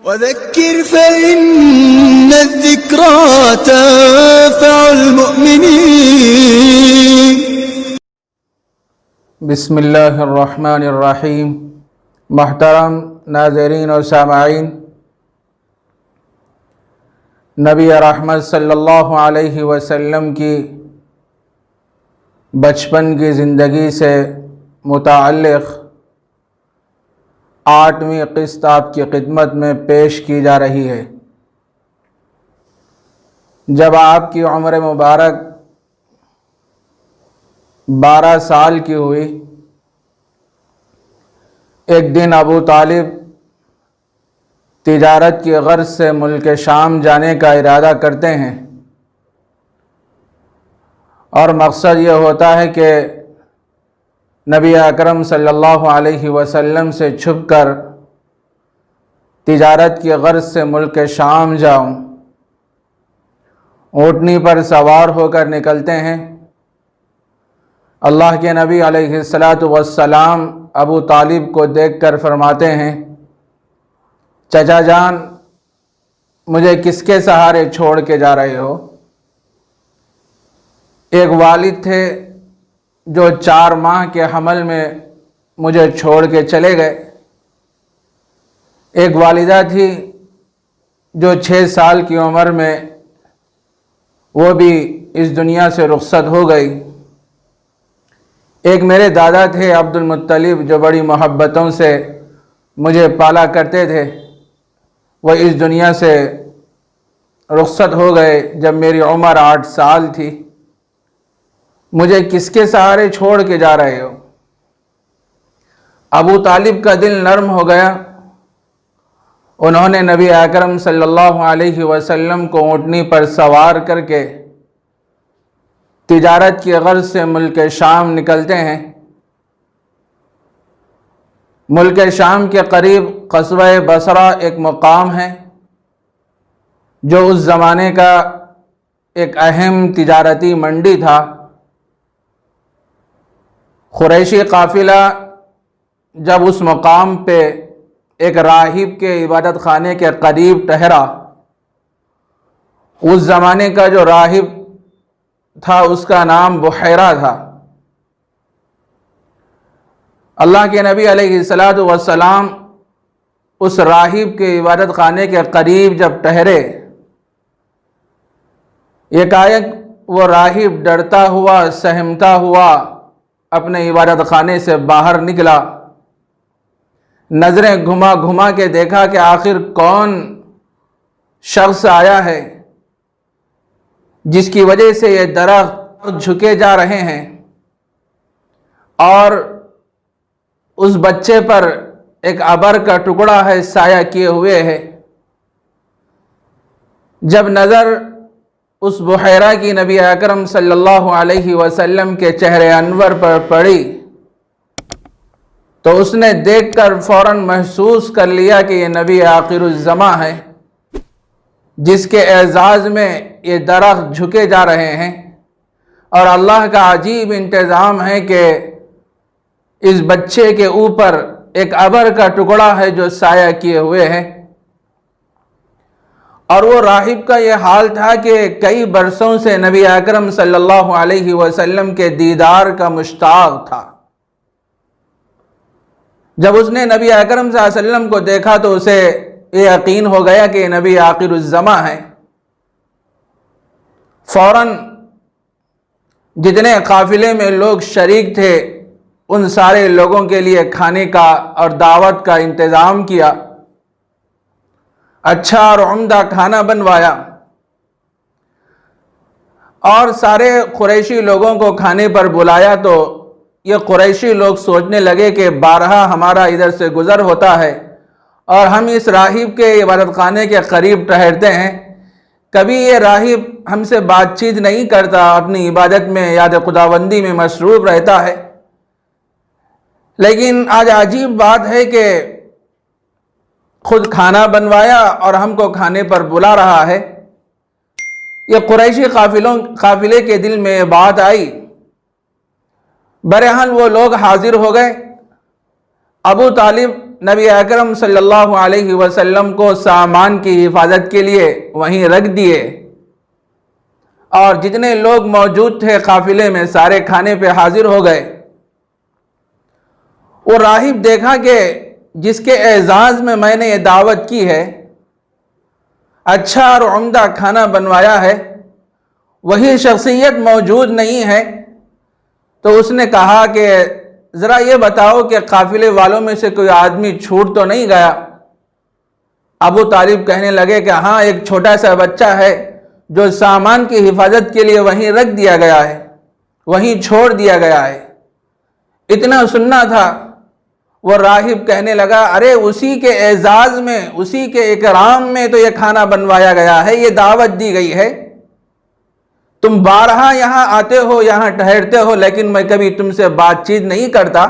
وذكر فإن الذكرى تنفع المؤمنين. بسم اللہ الرحمن الرحیم. محترم ناظرین و سامعین، نبی رحمت صلی اللہ علیہ وسلم کی بچپن کی زندگی سے متعلق 8ویں قسط آپ کی خدمت میں پیش کی جا رہی ہے. جب آپ کی عمر مبارک 12 سال کی ہوئی، ایک دن ابو طالب تجارت کی غرض سے ملک شام جانے کا ارادہ کرتے ہیں، اور مقصد یہ ہوتا ہے کہ نبی اکرم صلی اللہ علیہ وسلم سے چھپ کر تجارت کی غرض سے ملک شام جاؤں. اونٹنی پر سوار ہو کر نکلتے ہیں. اللہ کے نبی علیہ السلام ابو طالب کو دیکھ کر فرماتے ہیں، چچا جان، مجھے کس کے سہارے چھوڑ کے جا رہے ہو؟ ایک والد تھے جو 4 ماہ کے حمل میں مجھے چھوڑ کے چلے گئے. ایک والدہ تھی جو 6 سال کی عمر میں وہ بھی اس دنیا سے رخصت ہو گئی. ایک میرے دادا تھے عبد المطلب، جو بڑی محبتوں سے مجھے پالا کرتے تھے، وہ اس دنیا سے رخصت ہو گئے جب میری عمر 8 سال تھی. مجھے کس کے سہارے چھوڑ کے جا رہے ہو؟ ابو طالب کا دل نرم ہو گیا. انہوں نے نبی اکرم صلی اللہ علیہ وسلم کو اونٹنی پر سوار کر کے تجارت کی غرض سے ملک شام نکلتے ہیں. ملک شام کے قریب قصبہ بصرہ ایک مقام ہے جو اس زمانے کا ایک اہم تجارتی منڈی تھا. قریشی قافلہ جب اس مقام پہ ایک راہب کے عبادت خانے کے قریب ٹھہرا، اس زمانے کا جو راہب تھا اس کا نام بحیرہ تھا. اللہ کے نبی علیہ السلام اس راہب کے عبادت خانے کے قریب جب ٹھہرے، یکایک وہ راہب ڈرتا ہوا سہمتا ہوا اپنے عبادت خانے سے باہر نکلا. نظریں گھما گھما کے دیکھا کہ آخر کون شخص آیا ہے جس کی وجہ سے یہ درخت جھکے جا رہے ہیں اور اس بچے پر ایک ابر کا ٹکڑا ہے سایہ کیے ہوئے ہے. جب نظر اس بحیرہ کی نبی اکرم صلی اللہ علیہ وسلم کے چہرے انور پر پڑی تو اس نے دیکھ کر فوراً محسوس کر لیا کہ یہ نبی آخر الزماں ہے، جس کے اعزاز میں یہ درخت جھکے جا رہے ہیں. اور اللہ کا عجیب انتظام ہے کہ اس بچے کے اوپر ایک ابر کا ٹکڑا ہے جو سایہ کیے ہوئے ہے. اور وہ راہب کا یہ حال تھا کہ کئی برسوں سے نبی اکرم صلی اللہ علیہ وسلم کے دیدار کا مشتاق تھا. جب اس نے نبی اکرم صلی اللہ علیہ وسلم کو دیکھا تو اسے یہ یقین ہو گیا کہ یہ نبی آخر الزماں ہے. فوراً جتنے قافلے میں لوگ شریک تھے ان سارے لوگوں کے لیے کھانے کا اور دعوت کا انتظام کیا. اچھا اور عمدہ کھانا بنوایا اور سارے قریشی لوگوں کو کھانے پر بلایا. تو یہ قریشی لوگ سوچنے لگے کہ بارہا ہمارا ادھر سے گزر ہوتا ہے اور ہم اس راہب کے عبادت خانے کے قریب ٹھہرتے ہیں، کبھی یہ راہب ہم سے بات چیت نہیں کرتا، اپنی عبادت میں یاد خداوندی میں مصروف رہتا ہے. لیکن آج عجیب بات ہے کہ خود کھانا بنوایا اور ہم کو کھانے پر بلا رہا ہے. یہ قریشی قافلے کے دل میں بات آئی. بہرحال وہ لوگ حاضر ہو گئے. ابو طالب نبی اکرم صلی اللہ علیہ وسلم کو سامان کی حفاظت کے لیے وہیں رکھ دیے، اور جتنے لوگ موجود تھے قافلے میں سارے کھانے پہ حاضر ہو گئے۔ وہ راہب دیکھا کہ جس کے اعزاز میں نے یہ دعوت کی ہے، اچھا اور عمدہ کھانا بنوایا ہے، وہی شخصیت موجود نہیں ہے، تو اس نے کہا کہ ذرا یہ بتاؤ کہ قافلے والوں میں سے کوئی آدمی چھوٹ تو نہیں گیا؟ ابو طالب کہنے لگے کہ ہاں، ایک چھوٹا سا بچہ ہے جو سامان کی حفاظت کے لیے وہیں رکھ دیا گیا ہے، وہیں چھوڑ دیا گیا ہے۔ اتنا سننا تھا، وہ راہب کہنے لگا ارے اسی کے اعزاز میں، اسی کے اکرام میں تو یہ کھانا بنوایا گیا ہے، یہ دعوت دی گئی ہے۔ تم بارہا یہاں آتے ہو، یہاں ٹھہرتے ہو، لیکن میں کبھی تم سے بات چیت نہیں کرتا۔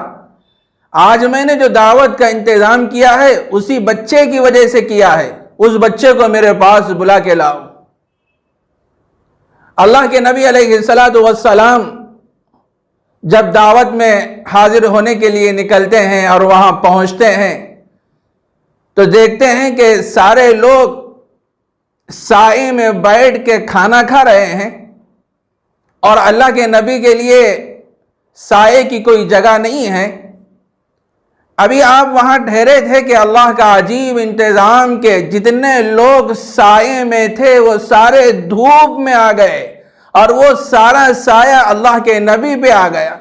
آج میں نے جو دعوت کا انتظام کیا ہے اسی بچے کی وجہ سے کیا ہے، اس بچے کو میرے پاس بلا کے لاؤ۔ اللہ کے نبی علیہ السلام جب دعوت میں حاضر ہونے کے لیے نکلتے ہیں اور وہاں پہنچتے ہیں تو دیکھتے ہیں کہ سارے لوگ سائے میں بیٹھ کے کھانا کھا رہے ہیں، اور اللہ کے نبی کے لیے سائے کی کوئی جگہ نہیں ہے۔ ابھی آپ وہاں ٹھہرے تھے کہ اللہ کا عجیب انتظام کے جتنے لوگ سائے میں تھے وہ سارے دھوپ میں آ گئے، اور وہ سارا سایہ اللہ کے نبی پہ آ گیا۔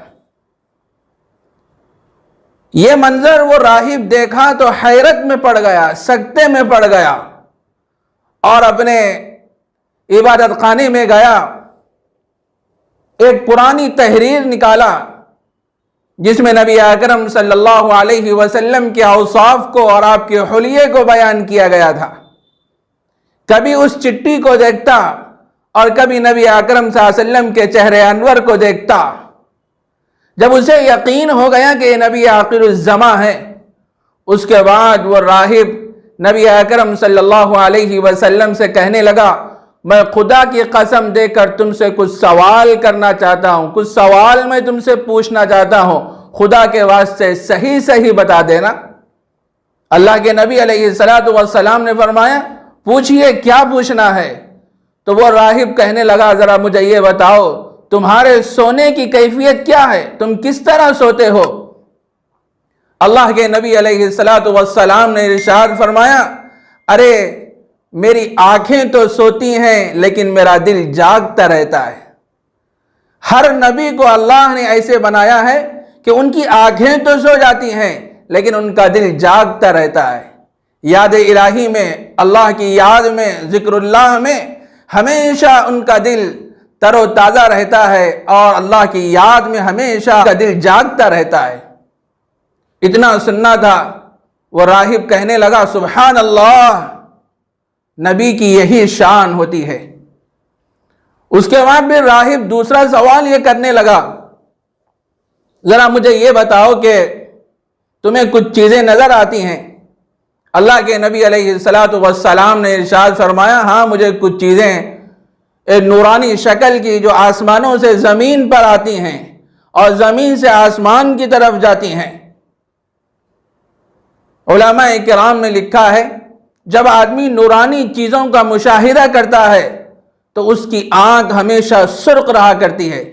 یہ منظر وہ راہب دیکھا تو حیرت میں پڑ گیا، سکتے میں پڑ گیا، اور اپنے عبادت خانے میں گیا، ایک پرانی تحریر نکالا جس میں نبی اکرم صلی اللہ علیہ وسلم کے اوصاف کو اور آپ کے حلیے کو بیان کیا گیا تھا۔ کبھی اس چٹھی کو دیکھتا اور کبھی نبی اکرم صلی اللہ علیہ وسلم کے چہرے انور کو دیکھتا۔ جب اسے یقین ہو گیا کہ یہ نبی آخر الزماں ہے، اس کے بعد وہ راہب نبی اکرم صلی اللہ علیہ وسلم سے کہنے لگا میں خدا کی قسم دے کر تم سے کچھ سوال کرنا چاہتا ہوں، کچھ سوال میں تم سے پوچھنا چاہتا ہوں، خدا کے واسطے صحیح صحیح بتا دینا۔ اللہ کے نبی علیہ السلام نے فرمایا پوچھئے کیا پوچھنا ہے؟ تو وہ راہب کہنے لگا ذرا مجھے یہ بتاؤ تمہارے سونے کی کیفیت کیا ہے، تم کس طرح سوتے ہو؟ اللہ کے نبی علیہ السلام نے ارشاد فرمایا ارے میری آنکھیں تو سوتی ہیں لیکن میرا دل جاگتا رہتا ہے۔ ہر نبی کو اللہ نے ایسے بنایا ہے کہ ان کی آنکھیں تو سو جاتی ہیں لیکن ان کا دل جاگتا رہتا ہے۔ یاد الہی میں، اللہ کی یاد میں، ذکر اللہ میں ہمیشہ ان کا دل تر و تازہ رہتا ہے، اور اللہ کی یاد میں ہمیشہ ان کا دل جاگتا رہتا ہے۔ اتنا سننا تھا، وہ راہب کہنے لگا سبحان اللہ، نبی کی یہی شان ہوتی ہے۔ اس کے بعد پھر راہب دوسرا سوال یہ کرنے لگا ذرا مجھے یہ بتاؤ کہ تمہیں کچھ چیزیں نظر آتی ہیں؟ اللہ کے نبی علیہ السلام نے ارشاد فرمایا ہاں مجھے کچھ چیزیں ایک نورانی شکل کی جو آسمانوں سے زمین پر آتی ہیں اور زمین سے آسمان کی طرف جاتی ہیں۔ علماء کرام نے لکھا ہے جب آدمی نورانی چیزوں کا مشاہدہ کرتا ہے تو اس کی آنکھ ہمیشہ سرخ رہا کرتی ہے۔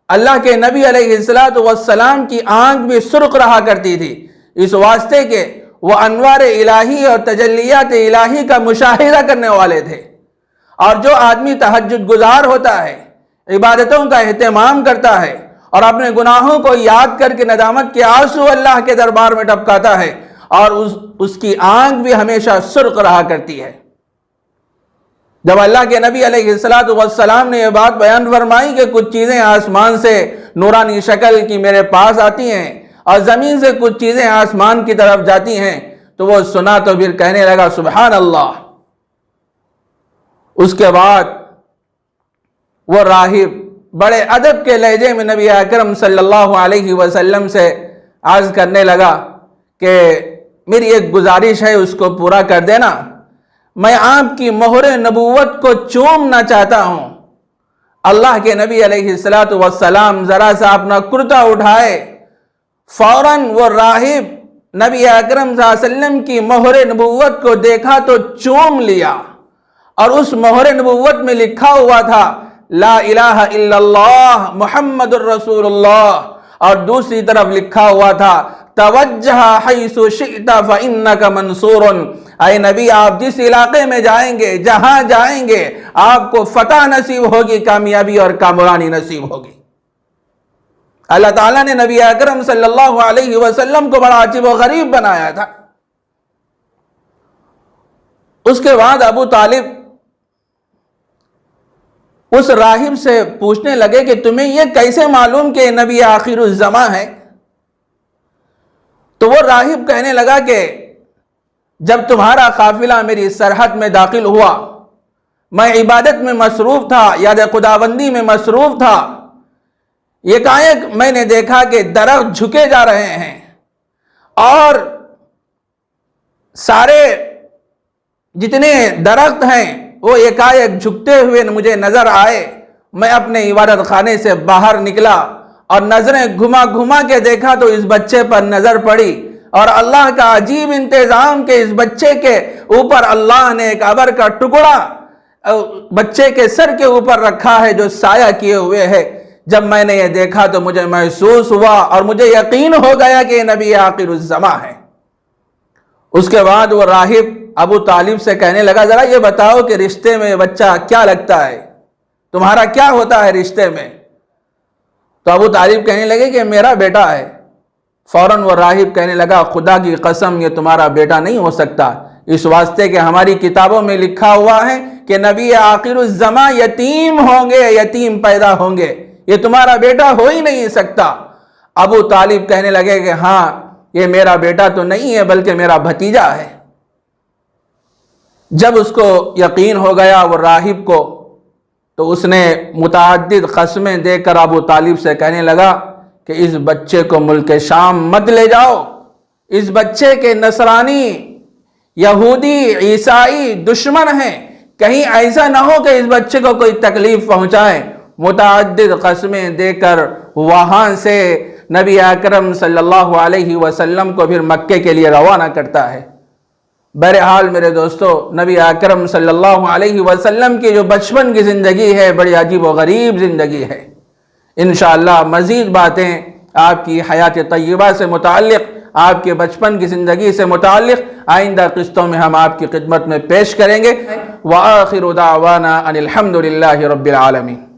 اللہ کے نبی علیہ السلام کی آنکھ بھی سرخ رہا کرتی تھی، اس واسطے کہ وہ انوار الہی اور تجلیات الہی کا مشاہدہ کرنے والے تھے۔ اور جو آدمی تہجد گزار ہوتا ہے، عبادتوں کا اہتمام کرتا ہے اور اپنے گناہوں کو یاد کر کے ندامت کے آنسو اللہ کے دربار میں ٹپکاتا ہے، اور اس کی آنکھ بھی ہمیشہ سرخ رہا کرتی ہے۔ جب اللہ کے نبی علیہ السلام نے یہ بات بیان فرمائی کہ کچھ چیزیں آسمان سے نورانی شکل کی میرے پاس آتی ہیں اور زمین سے کچھ چیزیں آسمان کی طرف جاتی ہیں، تو وہ سنا تو پھر کہنے لگا سبحان اللہ۔ اس کے بعد وہ راہب بڑے ادب کے لہجے میں نبی اکرم صلی اللہ علیہ وسلم سے عرض کرنے لگا کہ میری ایک گزارش ہے، اس کو پورا کر دینا۔ میں آپ کی مہر نبوت کو چومنا چاہتا ہوں۔ اللہ کے نبی علیہ السلام ذرا سا اپنا کرتا اٹھائے، فوراً وہ راہب نبی اکرم صلی اللہ علیہ وسلم کی مہر نبوت کو دیکھا تو چوم لیا، اور اس مہر نبوت میں لکھا ہوا تھا لا الہ الا اللہ محمد الرسول اللہ، اور دوسری طرف لکھا ہوا تھا توجہ حیث شئت فإنک منصور، اے نبی آپ جس علاقے میں جائیں گے، جہاں جائیں گے، آپ کو فتح نصیب ہوگی، کامیابی اور کامرانی نصیب ہوگی۔ اللہ تعالیٰ نے نبی اکرم صلی اللہ علیہ وسلم کو بڑا عجیب و غریب بنایا تھا۔ اس کے بعد ابو طالب اس راہب سے پوچھنے لگے کہ تمہیں یہ کیسے معلوم کہ نبی آخر الزماں ہے؟ تو وہ راہب کہنے لگا کہ جب تمہارا قافلہ میری سرحد میں داخل ہوا، میں عبادت میں مصروف تھا، یاد خداوندی میں مصروف تھا، یکایک میں نے دیکھا کہ درخت جھکے جا رہے ہیں، اور سارے جتنے درخت ہیں وہ یکایک جھکتے ہوئے مجھے نظر آئے۔ میں اپنے عبادت خانے سے باہر نکلا اور نظریں گھما گھما کے دیکھا تو اس بچے پر نظر پڑی، اور اللہ کا عجیب انتظام کہ اس بچے کے اوپر اللہ نے ایک ابر کا ٹکڑا بچے کے سر کے اوپر رکھا ہے جو سایہ کیے ہوئے ہے۔ جب میں نے یہ دیکھا تو مجھے محسوس ہوا اور مجھے یقین ہو گیا کہ یہ نبی آخر الزماں ہے۔ اس کے بعد وہ راہب ابو طالب سے کہنے لگا ذرا یہ بتاؤ کہ رشتے میں بچہ کیا لگتا ہے، تمہارا کیا ہوتا ہے رشتے میں؟ تو ابو طالب کہنے لگے کہ میرا بیٹا ہے۔ فوراً وہ راہب کہنے لگا خدا کی قسم یہ تمہارا بیٹا نہیں ہو سکتا، اس واسطے کہ ہماری کتابوں میں لکھا ہوا ہے کہ نبی آخر الزماں یتیم ہوں گے، یتیم پیدا ہوں گے، یہ تمہارا بیٹا ہو ہی نہیں سکتا۔ ابو طالب کہنے لگے کہ ہاں یہ میرا بیٹا تو نہیں ہے بلکہ میرا بھتیجا ہے۔ جب اس کو یقین ہو گیا وہ راہب کو، تو اس نے متعدد قسمیں دے کر ابو طالب سے کہنے لگا کہ اس بچے کو ملک شام مت لے جاؤ، اس بچے کے نصرانی، یہودی، عیسائی دشمن ہیں، کہیں ایسا نہ ہو کہ اس بچے کو کوئی تکلیف پہنچائے۔ متعدد قسمیں دے کر وہاں سے نبی اکرم صلی اللہ علیہ وسلم کو پھر مکے کے لیے روانہ کرتا ہے۔ بہرحال میرے دوستو، نبی اکرم صلی اللہ علیہ وسلم کی جو بچپن کی زندگی ہے بڑی عجیب و غریب زندگی ہے۔ انشاءاللہ مزید باتیں آپ کی حیات طیبہ سے متعلق، آپ کے بچپن کی زندگی سے متعلق آئندہ قسطوں میں ہم آپ کی خدمت میں پیش کریں گے۔ وآخر دعوانا ان الحمد للہ رب العالمین۔